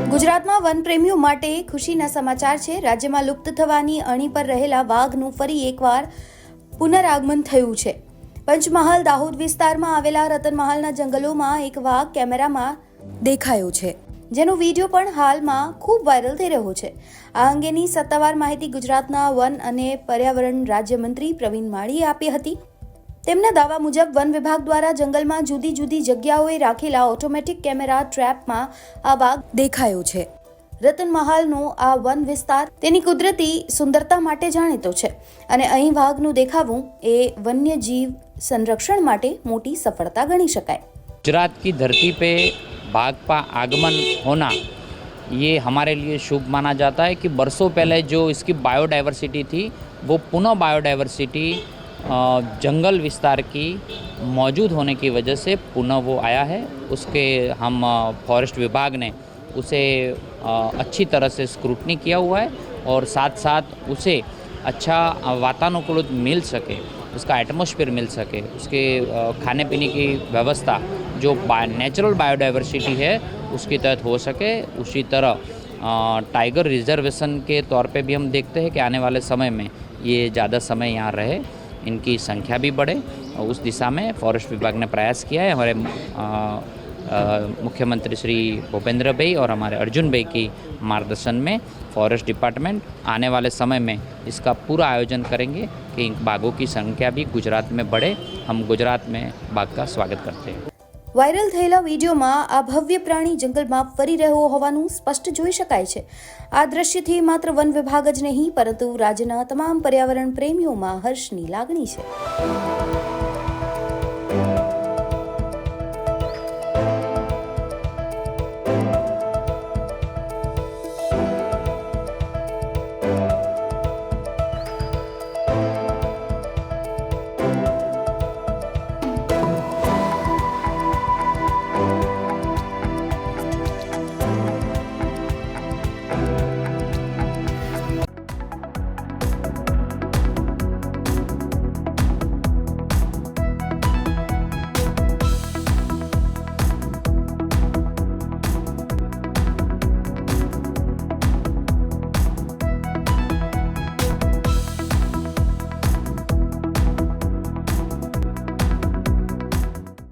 ગુજરાતમાં વનપ્રેમીઓ માટે ખુશીના સમાચાર છે। રાજ્યમાં લુપ્ત થવાની અણી પર રહેલા વાઘનું ફરી એકવાર પુનરાગમન થયું છે। પંચમહાલ દાહોદ વિસ્તારમાં આવેલા રતનમહાલના જંગલોમાં એક વાઘ કેમેરામાં દેખાયો છે, જેનો વિડીયો પણ હાલમાં ખૂબ વાયરલ થઈ રહ્યો છે। આ અંગેની સત્તાવાર માહિતી ગુજરાતના વન અને પર્યાવરણ રાજ્યમંત્રી પ્રવીણ માળીએ આપી હતી। તેમના દાવા મુજબ વન વિભાગ દ્વારા જંગલમાં જુદી જુદી જગ્યાઓએ રાખેલા ઓટોમેટિક કેમેરા ટ્રેપમાં આ વાઘ દેખાયો છે। રતનમહાલનો આ વન વિસ્તાર તેની કુદરતી સુંદરતા માટે જાણીતો છે અને અહીં વાઘનું દેખાવું એ વન્યજીવ संरक्षण માટે મોટી સફળતા ગણી શકાય। गुजरात की धरती पे बाघ का आगमन होना ये हमारे लिए शुभ माना जाता है कि बरसों पहले जो इसकी बायोडाइवर्सिटी थी वो पुनः बायोडाइवर्सिटी जंगल विस्तार की मौजूद होने की वजह से पुनः वो आया है। उसके हम फॉरेस्ट विभाग ने उसे अच्छी तरह से स्क्रूटनी किया हुआ है और साथ साथ उसे अच्छा वातानुकूलित मिल सके, उसका एटमॉस्फेयर मिल सके, उसके खाने पीने की व्यवस्था जो नेचुरल बायोडाइवर्सिटी है उसके तहत हो सके। उसी तरह टाइगर रिजर्वेशन के तौर पे भी हम देखते हैं कि आने वाले समय में ये ज़्यादा समय यहाँ रहे, इनकी संख्या भी बढ़े। उस दिशा में फॉरेस्ट विभाग ने प्रयास किया है। हमारे मुख्यमंत्री श्री भूपेंद्र भाई और हमारे अर्जुन भाई की मार्गदर्शन में फॉरेस्ट डिपार्टमेंट आने वाले समय में इसका पूरा आयोजन करेंगे कि इन बाघों की संख्या भी गुजरात में बढ़े। हम गुजरात में बाघ का स्वागत करते हैं। વાયરલ થયેલા વિડીયોમાં આ ભવ્ય પ્રાણી જંગલમાં ફરી રહ્યો હોવાનું સ્પષ્ટ જોઈ શકાય છે। આ દ્રશ્યથી માત્ર વન વિભાગ જ નહીં પરંતુ રાજ્યના તમામ પર્યાવરણ પ્રેમીઓમાં હર્ષની લાગણી છે।